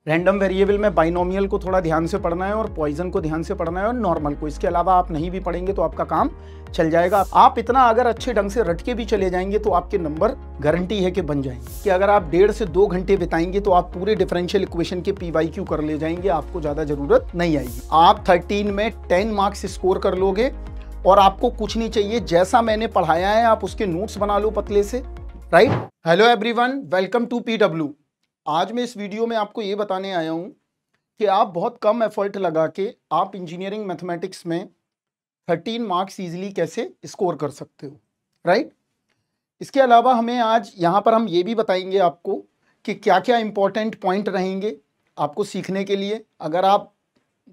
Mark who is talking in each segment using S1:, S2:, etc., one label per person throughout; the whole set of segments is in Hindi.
S1: रैंडम वेरिएबल में बाइनोमियल को थोड़ा ध्यान से पढ़ना है और पॉइजन को ध्यान से पढ़ना है और नॉर्मल को। इसके अलावा आप नहीं भी पढ़ेंगे तो आपका काम चल जाएगा। आप इतना अगर अच्छे ढंग से रट के भी चले जाएंगे तो आपके नंबर गारंटी है कि बन जाएंगे। कि अगर आप 1.5 से 2 घंटे बिताएंगे तो आप पूरे डिफरेंशियल इक्वेशन के PYQ कर ले जाएंगे, आपको ज़्यादा ज़रूरत नहीं आएगी। आप 13 में 10 मार्क्स स्कोर कर लोगे और आपको कुछ नहीं चाहिए, जैसा मैंने पढ़ाया है आप उसके नोट्स बना लो पतले से, right. Hello everyone, welcome to PW। आज मैं इस वीडियो में आपको ये बताने आया हूँ कि आप बहुत कम एफर्ट लगा के आप इंजीनियरिंग मैथमेटिक्स में 13 मार्क्स इजीली कैसे स्कोर कर सकते हो, राइट। इसके अलावा हमें आज यहाँ पर हम ये भी बताएंगे आपको कि क्या क्या इंपॉर्टेंट पॉइंट रहेंगे आपको सीखने के लिए। अगर आप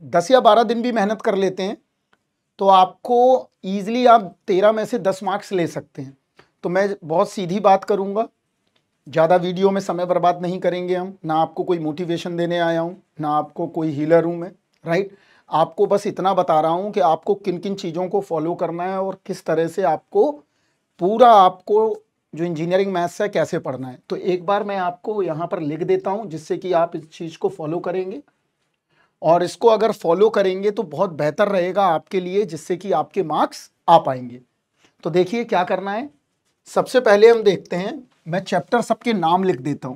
S1: 10 या 12 दिन भी मेहनत कर लेते हैं तो आपको ईजिली आप 13 में से 10 मार्क्स ले सकते हैं। तो मैं बहुत सीधी बात करूँगा, ज़्यादा वीडियो में समय बर्बाद नहीं करेंगे हम। ना आपको कोई मोटिवेशन देने आया हूँ, ना आपको कोई हीलर हूँ मैं, राइट। आपको बस इतना बता रहा हूँ कि आपको किन किन चीज़ों को फॉलो करना है और किस तरह से आपको जो इंजीनियरिंग मैथ्स है कैसे पढ़ना है। तो एक बार मैं आपको यहाँ पर लिख देता हूँ जिससे कि आप इस चीज़ को फॉलो करेंगे, और इसको अगर फॉलो करेंगे तो बहुत बेहतर रहेगा आपके लिए, जिससे कि आपके मार्क्स आ पाएंगे। तो देखिए क्या करना है। सबसे पहले हम देखते हैं, मैं चैप्टर सबके नाम लिख देता हूं।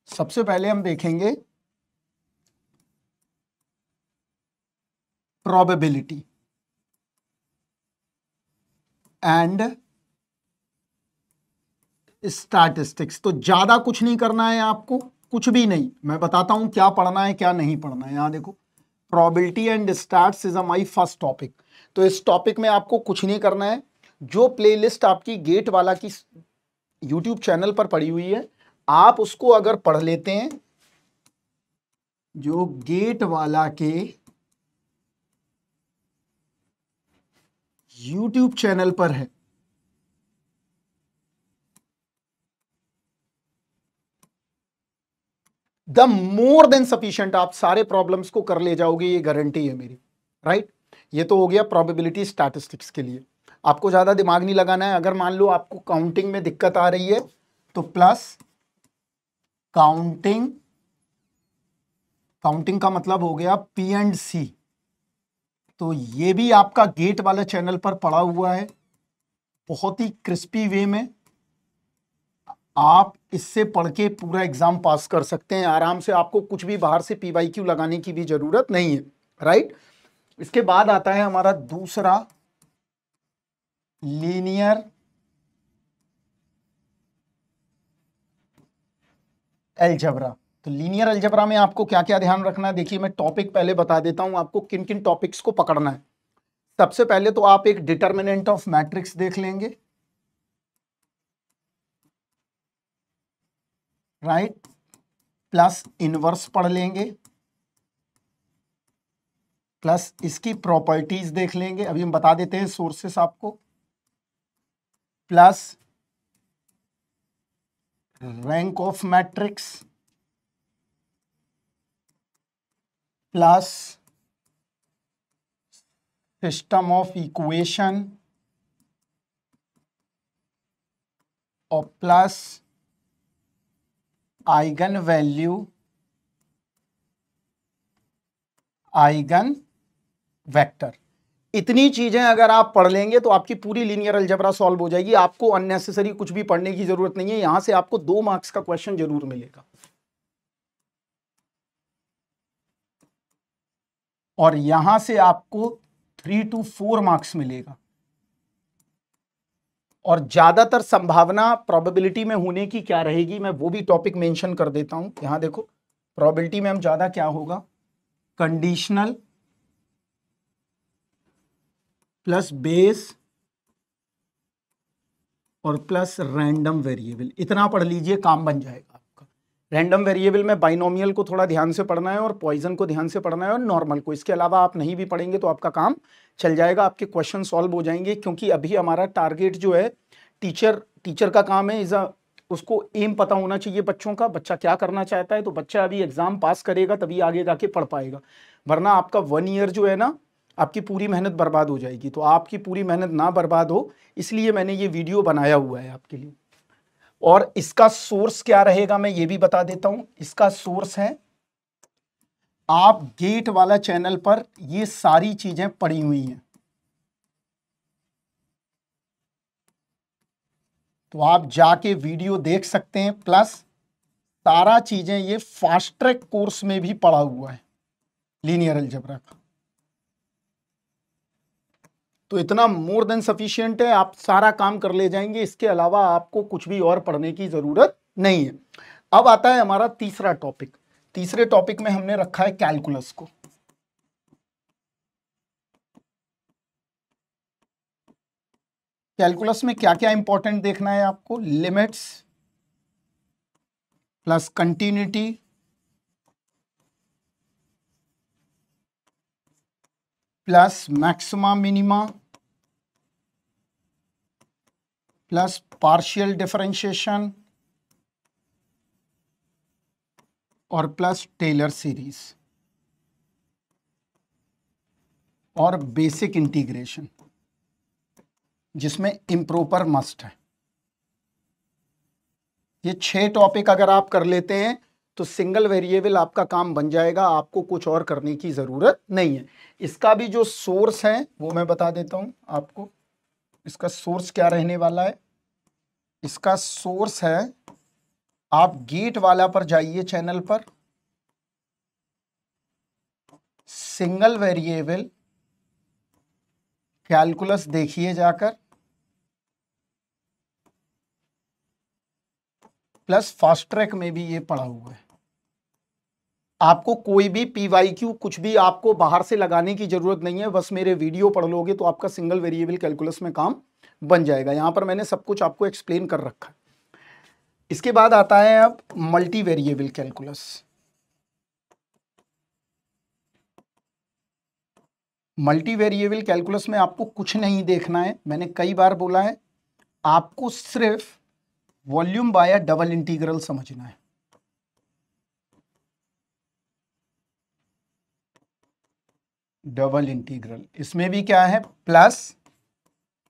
S1: सबसे पहले हम देखेंगे प्रोबेबिलिटी एंड स्टैटिस्टिक्स। तो ज्यादा कुछ नहीं करना है आपको, कुछ भी नहीं। मैं बताता हूं क्या पढ़ना है क्या नहीं पढ़ना है। यहां देखो, probability and stats is my first topic. तो इस टॉपिक में आपको कुछ नहीं करना है। जो प्लेलिस्ट आपकी गेट वाला की YouTube चैनल पर पड़ी हुई है, आप उसको अगर पढ़ लेते हैं, जो गेट वाला के YouTube चैनल पर है, द मोर देन सफिशिएंट, आप सारे प्रॉब्लम्स को कर ले जाओगे, ये गारंटी है मेरी, राइट। ये तो हो गया प्रोबेबिलिटी स्टैटिस्टिक्स के लिए। आपको ज्यादा दिमाग नहीं लगाना है। अगर मान लो आपको काउंटिंग में दिक्कत आ रही है तो प्लस काउंटिंग का मतलब हो गया P&C। तो ये भी आपका गेट वाला चैनल पर पड़ा हुआ है, बहुत ही क्रिस्पी वे में। आप इससे पढ़ के पूरा एग्जाम पास कर सकते हैं आराम से। आपको कुछ भी बाहर से PYQ लगाने की भी जरूरत नहीं है, राइट। इसके बाद आता है हमारा दूसरा, लीनियर अलजेब्रा। तो लीनियर अलजेब्रा में आपको क्या क्या ध्यान रखना है, देखिए मैं टॉपिक पहले बता देता हूं आपको किन किन टॉपिक्स को पकड़ना है। सबसे पहले तो आप एक डिटर्मिनेंट ऑफ मैट्रिक्स देख लेंगे, राइट। प्लस इनवर्स पढ़ लेंगे, प्लस इसकी प्रॉपर्टीज देख लेंगे, अभी हम बता देते हैं सोर्सेस आपको, plus rank of matrix, plus system of equation, और plus eigenvalue, eigenvector. इतनी चीजें अगर आप पढ़ लेंगे तो आपकी पूरी लीनियर अलजेब्रा सॉल्व हो जाएगी। आपको अननेसेसरी कुछ भी पढ़ने की जरूरत नहीं है। यहां से आपको 2 मार्क्स का क्वेश्चन जरूर मिलेगा, और यहां से आपको 3 to 4 मार्क्स मिलेगा। और ज्यादातर संभावना प्रोबेबिलिटी में होने की क्या रहेगी, मैं वो भी टॉपिक मेंशन कर देता हूं। यहां देखो, प्रोबेबिलिटी में हम ज्यादा क्या होगा, कंडीशनल प्लस बेस और प्लस रैंडम वेरिएबल। इतना पढ़ लीजिए, काम बन जाएगा आपका। रैंडम वेरिएबल में बाइनोमियल को थोड़ा ध्यान से पढ़ना है और पॉइजन को ध्यान से पढ़ना है और नॉर्मल को। इसके अलावा आप नहीं भी पढ़ेंगे तो आपका काम चल जाएगा, आपके क्वेश्चन सॉल्व हो जाएंगे। क्योंकि अभी हमारा टारगेट जो है, टीचर का काम है, उसको एम पता होना चाहिए बच्चों का, बच्चा क्या करना चाहता है। तो बच्चा अभी एग्जाम पास करेगा तभी आगे जाके पढ़ पाएगा, वरना आपका 1 ईयर जो है ना, आपकी पूरी मेहनत बर्बाद हो जाएगी। तो आपकी पूरी मेहनत ना बर्बाद हो, इसलिए मैंने ये वीडियो बनाया हुआ है आपके लिए। और इसका सोर्स क्या रहेगा मैं ये भी बता देता हूं। इसका सोर्स है, आप गेट वाला चैनल पर ये सारी चीजें पड़ी हुई हैं, तो आप जाके वीडियो देख सकते हैं। प्लस सारा चीजें ये फास्ट ट्रैक कोर्स में भी पढ़ा हुआ है लीनियर अलजेब्रा का, तो इतना मोर देन सफिशिएंट है, आप सारा काम कर ले जाएंगे। इसके अलावा आपको कुछ भी और पढ़ने की जरूरत नहीं है। अब आता है हमारा तीसरा टॉपिक। तीसरे टॉपिक में हमने रखा है कैलकुलस को। कैलकुलस में क्या क्या इंपॉर्टेंट देखना है आपको? Limits plus continuity plus maxima minima plus partial differentiation और प्लस टेलर सीरीज और बेसिक इंटीग्रेशन, जिसमें इम्प्रॉपर मस्ट है। ये 6 टॉपिक अगर आप कर लेते हैं तो सिंगल वेरिएबल आपका काम बन जाएगा, आपको कुछ और करने की जरूरत नहीं है। इसका भी जो सोर्स है वो मैं बता देता हूं आपको। इसका सोर्स क्या रहने वाला है? इसका सोर्स है, आप गेट वाला पर जाइए चैनल पर, सिंगल वेरिएबल कैलकुलस देखिए जाकर, प्लस फास्ट ट्रैक में भी ये पड़ा हुआ है। आपको कोई भी पीवाईक्यू कुछ भी आपको बाहर से लगाने की जरूरत नहीं है, बस मेरे वीडियो पढ़ लोगे तो आपका सिंगल वेरिएबल कैलकुलस में काम बन जाएगा। यहां पर मैंने सब कुछ आपको एक्सप्लेन कर रखा है। इसके बाद आता है अब multi variable calculus. Multi variable calculus में आपको कुछ नहीं देखना है, मैंने कई बार बोला है, आपको सिर्फ वॉल्यूम बाय डबल इंटीग्रल समझना है। डबल इंटीग्रल, इसमें भी क्या है? Plus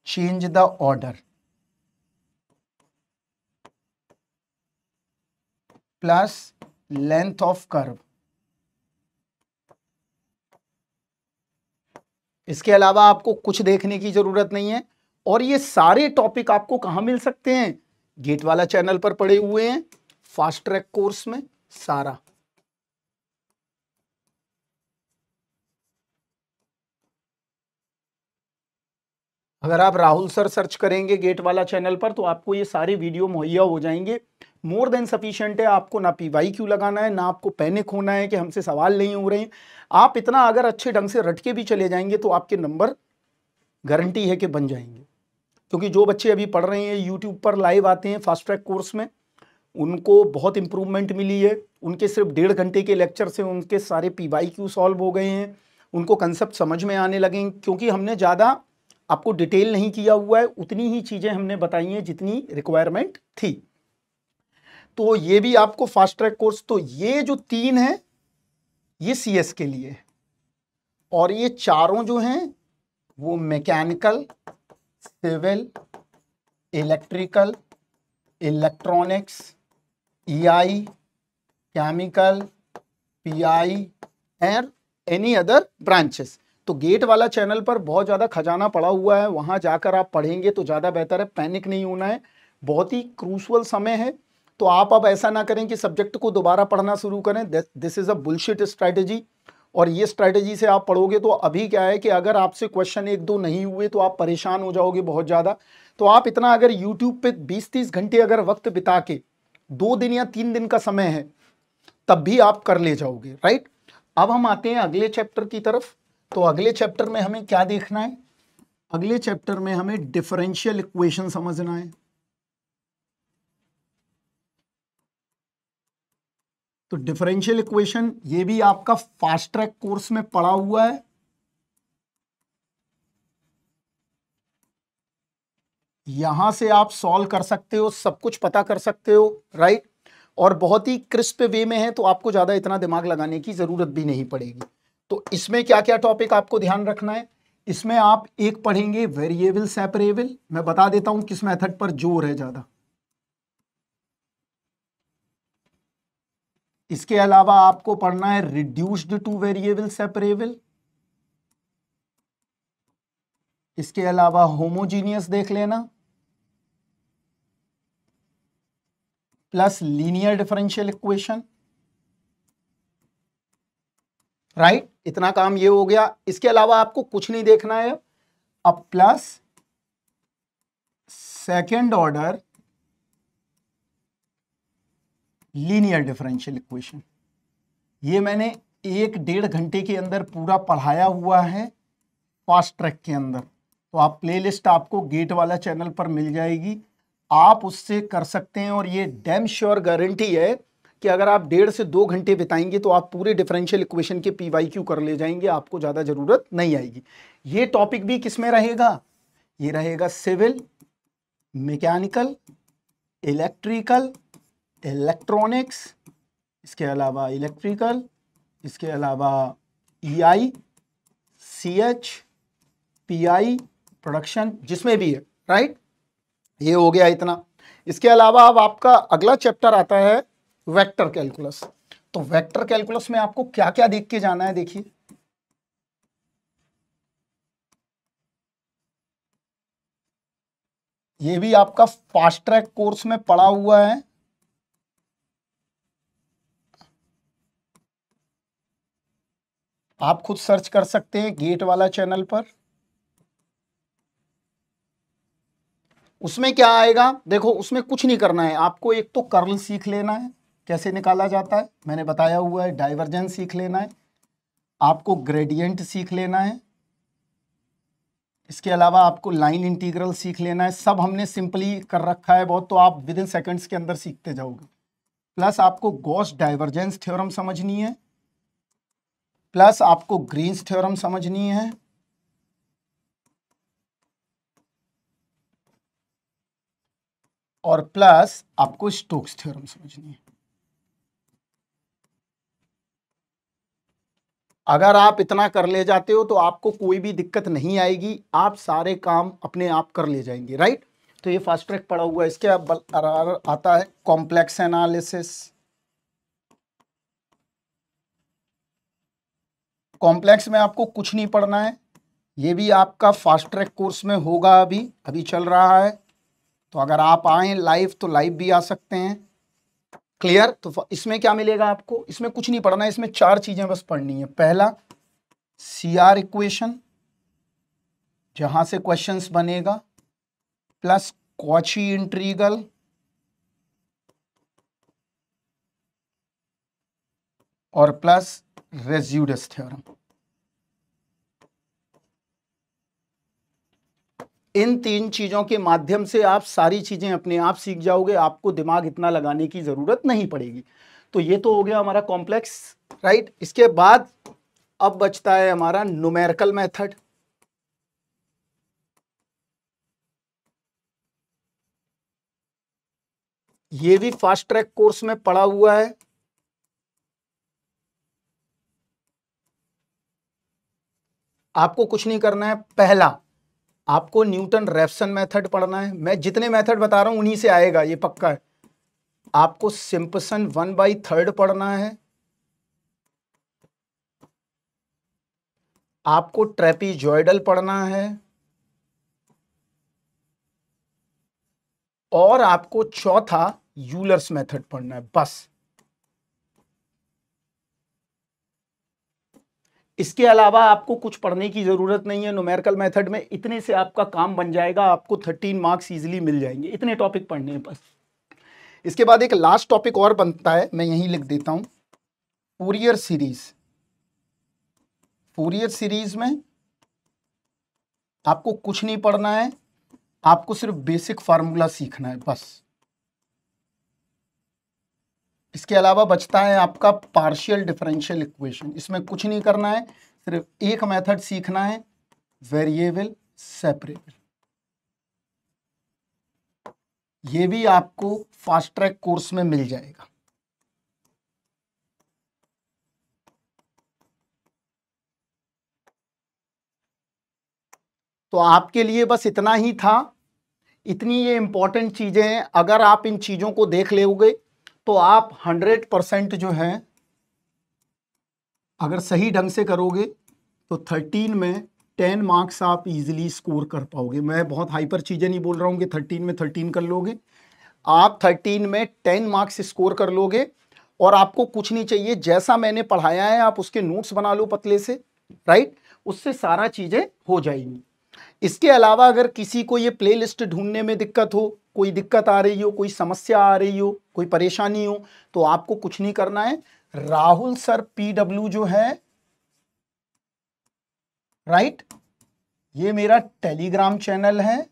S1: change the order plus length of curve. इसके अलावा आपको कुछ देखने की जरूरत नहीं है। और ये सारे टॉपिक आपको कहां मिल सकते हैं? गेट वाला चैनल पर पड़े हुए हैं, फास्ट ट्रैक कोर्स में सारा। अगर आप राहुल सर सर्च करेंगे गेट वाला चैनल पर तो आपको ये सारे वीडियो मुहैया हो जाएंगे। मोर देन सफिशिएंट है, आपको ना पीवाईक्यू लगाना है, ना आपको पैनिक होना है कि हमसे सवाल नहीं हो रहे हैं। आप इतना अगर अच्छे ढंग से रट के भी चले जाएंगे तो आपके नंबर गारंटी है कि बन जाएंगे। क्योंकि जो बच्चे अभी पढ़ रहे हैं, यूट्यूब पर लाइव आते हैं फास्ट ट्रैक कोर्स में, उनको बहुत इंप्रूवमेंट मिली है। उनके सिर्फ 1.5 घंटे के लेक्चर से उनके सारे पीवाईक्यू सॉल्व हो गए हैं, उनको कंसेप्ट समझ में आने लगे। क्योंकि हमने ज़्यादा आपको डिटेल नहीं किया हुआ है, उतनी ही चीज़ें हमने बताई हैं जितनी रिक्वायरमेंट थी। तो ये भी आपको फास्ट ट्रैक कोर्स, तो ये जो 3 है ये सीएस के लिए है, और ये चारों जो हैं वो mechanical, civil, electrical, electronics, EI, chemical, PI and any other branches. तो गेट वाला चैनल पर बहुत ज़्यादा खजाना पड़ा हुआ है, वहाँ जाकर आप पढ़ेंगे तो ज़्यादा बेहतर है। पैनिक नहीं होना है, बहुत ही क्रूशल समय है। तो आप अब ऐसा ना करें कि सब्जेक्ट को दोबारा पढ़ना शुरू करें, this is a bullshit strategy. और ये स्ट्रैटेजी से आप पढ़ोगे तो अभी क्या है कि अगर आपसे क्वेश्चन 1-2 नहीं हुए तो आप परेशान हो जाओगे बहुत ज़्यादा। तो आप इतना अगर यूट्यूब पे 20-30 घंटे अगर वक्त बिता के 2 दिन या 3 दिन का समय है तब भी आप कर ले जाओगे, राइट। अब हम आते हैं अगले चैप्टर की तरफ। तो अगले चैप्टर में हमें क्या देखना है? अगले चैप्टर में हमें डिफरेंशियल इक्वेशन समझना है। तो डिफरेंशियल इक्वेशन ये भी आपका फास्ट ट्रैक कोर्स में पढ़ा हुआ है। यहां से आप सॉल्व कर सकते हो, सब कुछ पता कर सकते हो, राइट। और बहुत ही क्रिस्प वे में है, तो आपको ज्यादा इतना दिमाग लगाने की जरूरत भी नहीं पड़ेगी। तो इसमें क्या क्या टॉपिक आपको ध्यान रखना है? इसमें आप एक पढ़ेंगे वेरिएबल सेपरेबल। मैं बता देता हूं किस मेथड पर जोर है ज्यादा। इसके अलावा आपको पढ़ना है रिड्यूस्ड टू वेरिएबल सेपरेबल। इसके अलावा होमोजीनियस देख लेना, plus linear differential equation. Right, इतना काम ये हो गया। इसके अलावा आपको कुछ नहीं देखना है। अब plus second order linear differential equation. ये मैंने 1-1.5 घंटे के अंदर पूरा पढ़ाया हुआ है फास्ट ट्रैक के अंदर। तो आप प्लेलिस्ट आपको गेट वाला चैनल पर मिल जाएगी, आप उससे कर सकते हैं। और ये डैम श्योर गारंटी है कि अगर आप 1.5 से 2 घंटे बिताएंगे तो आप पूरे डिफरेंशियल इक्वेशन के PYQ कर ले जाएंगे, आपको ज़्यादा ज़रूरत नहीं आएगी। ये टॉपिक भी किस में रहेगा? ये रहेगा सिविल, मैकेनिकल, इलेक्ट्रिकल, इलेक्ट्रॉनिक्स, इसके अलावा इलेक्ट्रिकल, इसके अलावा EI, CH, PI, प्रोडक्शन, जिसमें भी है। राइट, ये हो गया इतना। इसके अलावा अब आपका अगला चैप्टर आता है वेक्टर कैलकुलस। तो वेक्टर कैलकुलस में आपको क्या क्या देख के जाना है, देखिए। ये भी आपका फास्ट ट्रैक कोर्स में पढ़ा हुआ है। आप खुद सर्च कर सकते हैं गेट वाला चैनल पर। उसमें क्या आएगा देखो, उसमें कुछ नहीं करना है आपको। एक तो कर्ल सीख लेना है, कैसे निकाला जाता है मैंने बताया हुआ है। डाइवर्जेंस सीख लेना है, आपको ग्रेडियंट सीख लेना है। इसके अलावा आपको लाइन इंटीग्रल सीख लेना है। सब हमने सिंपली कर रखा है बहुत, तो आप विद इन सेकेंड्स के अंदर सीखते जाओगे। प्लस आपको गॉस डाइवर्जेंस थ्योरम समझनी है, प्लस आपको ग्रीन्स थ्योरम समझनी है, और प्लस आपको स्टोक्स थ्योरम समझनी है। अगर आप इतना कर ले जाते हो तो आपको कोई भी दिक्कत नहीं आएगी, आप सारे काम अपने आप कर ले जाएंगे। राइट, तो ये फास्ट ट्रैक पड़ा हुआ है। इसके अब आता है कॉम्प्लेक्स एनालिसिस। कॉम्प्लेक्स में आपको कुछ नहीं पढ़ना है, ये भी आपका फास्ट ट्रैक कोर्स में होगा, अभी चल रहा है। तो अगर आप आए लाइव तो लाइव भी आ सकते हैं। क्लियर? तो इसमें क्या मिलेगा आपको? इसमें कुछ नहीं पढ़ना है, इसमें 4 चीजें बस पढ़नी है। पहला CR इक्वेशन, जहां से क्वेश्चंस बनेगा, प्लस कॉची इंटीग्रल, और प्लस रेसिड्यूस थ्योरम। इन 3 चीजों के माध्यम से आप सारी चीजें अपने आप सीख जाओगे, आपको दिमाग इतना लगाने की जरूरत नहीं पड़ेगी। तो ये तो हो गया हमारा कॉम्प्लेक्स। राइट, इसके बाद अब बचता है हमारा न्यूमेरिकल मेथड। ये भी फास्ट ट्रैक कोर्स में पढ़ा हुआ है। आपको कुछ नहीं करना है। पहला आपको न्यूटन रेफसन मेथड पढ़ना है। मैं जितने मेथड बता रहा हूं उन्हीं से आएगा, ये पक्का है। आपको सिंपसन 1/3 पढ़ना है। आपको ट्रेपीजॉइडल पढ़ना है, और आपको चौथा यूलर्स मेथड पढ़ना है, बस। इसके अलावा आपको कुछ पढ़ने की जरूरत नहीं है। न्यूमेरिकल मेथड में इतने से आपका काम बन जाएगा, आपको 13 मार्क्स इजीली मिल जाएंगे। इतने टॉपिक पढ़ने हैं बस। इसके बाद एक लास्ट टॉपिक और बनता है, मैं यहीं लिख देता हूं, फूरियर सीरीज। फूरियर सीरीज में आपको कुछ नहीं पढ़ना है, आपको सिर्फ बेसिक फार्मूला सीखना है, बस। इसके अलावा बचता है आपका पार्शियल डिफरेंशियल इक्वेशन। इसमें कुछ नहीं करना है, सिर्फ एक मेथड सीखना है, वेरिएबल सेपरेबल। ये भी आपको फास्ट ट्रैक कोर्स में मिल जाएगा। तो आपके लिए बस इतना ही था। इतनी ये इंपॉर्टेंट चीजें हैं, अगर आप इन चीजों को देख लोगे तो आप 100% जो है अगर सही ढंग से करोगे तो 13 में 10 मार्क्स आप इजीली स्कोर कर पाओगे। मैं बहुत हाइपर चीज़ें नहीं बोल रहा हूँ कि 13 में 13 कर लोगे, आप 13 में 10 मार्क्स स्कोर कर लोगे। और आपको कुछ नहीं चाहिए, जैसा मैंने पढ़ाया है आप उसके नोट्स बना लो पतले से, राइट, उससे सारा चीज़ें हो जाएंगी। इसके अलावा अगर किसी को ये प्लेलिस्ट ढूंढने में दिक्कत हो, कोई दिक्कत आ रही हो, कोई समस्या आ रही हो, कोई परेशानी हो, तो आपको कुछ नहीं करना है। राहुल सर PW जो है, राइट, ये मेरा टेलीग्राम चैनल है,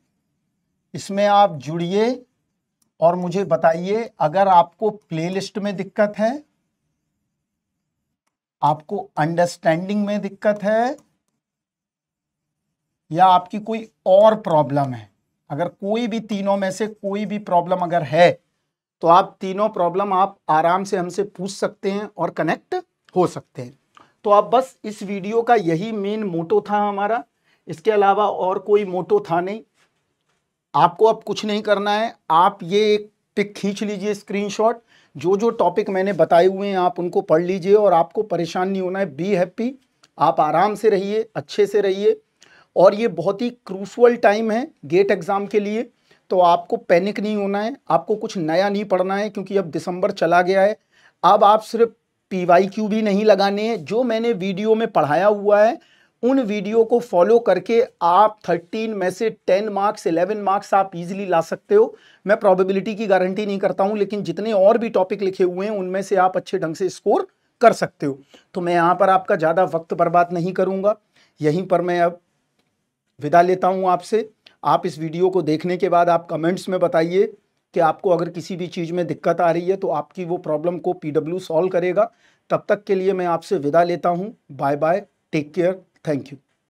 S1: इसमें आप जुड़िए और मुझे बताइए अगर आपको प्लेलिस्ट में दिक्कत है, आपको अंडरस्टैंडिंग में दिक्कत है, या आपकी कोई और प्रॉब्लम है। अगर कोई भी तीनों में से कोई भी प्रॉब्लम अगर है तो आप तीनों प्रॉब्लम आप आराम से हमसे पूछ सकते हैं और कनेक्ट हो सकते हैं। तो आप बस इस वीडियो का यही मेन मोटो था हमारा, इसके अलावा और कोई मोटो था नहीं। आपको अब कुछ नहीं करना है, आप ये एक पिक खींच लीजिए स्क्रीनशॉट, जो जो टॉपिक मैंने बताए हुए हैं आप उनको पढ़ लीजिए और आपको परेशान नहीं होना है। बी हैप्पी, आप आराम से रहिए, अच्छे से रहिए। और ये बहुत ही क्रूशल टाइम है गेट एग्ज़ाम के लिए, तो आपको पैनिक नहीं होना है, आपको कुछ नया नहीं पढ़ना है, क्योंकि अब दिसंबर चला गया है। अब आप सिर्फ PYQ भी नहीं लगाने हैं, जो मैंने वीडियो में पढ़ाया हुआ है उन वीडियो को फॉलो करके आप 13 में से 10 मार्क्स 11 मार्क्स आप इजीली ला सकते हो। मैं प्रोबेबिलिटी की गारंटी नहीं करता हूं, लेकिन जितने और भी टॉपिक लिखे हुए हैं उनमें से आप अच्छे ढंग से स्कोर कर सकते हो। तो मैं यहाँ पर आपका ज़्यादा वक्त बर्बाद नहीं करूँगा, यहीं पर मैं अब विदा लेता हूँ आपसे। आप इस वीडियो को देखने के बाद आप कमेंट्स में बताइए कि आपको अगर किसी भी चीज़ में दिक्कत आ रही है तो आपकी वो प्रॉब्लम को PW सॉल्व करेगा। तब तक के लिए मैं आपसे विदा लेता हूँ। Bye bye, take care, thank you.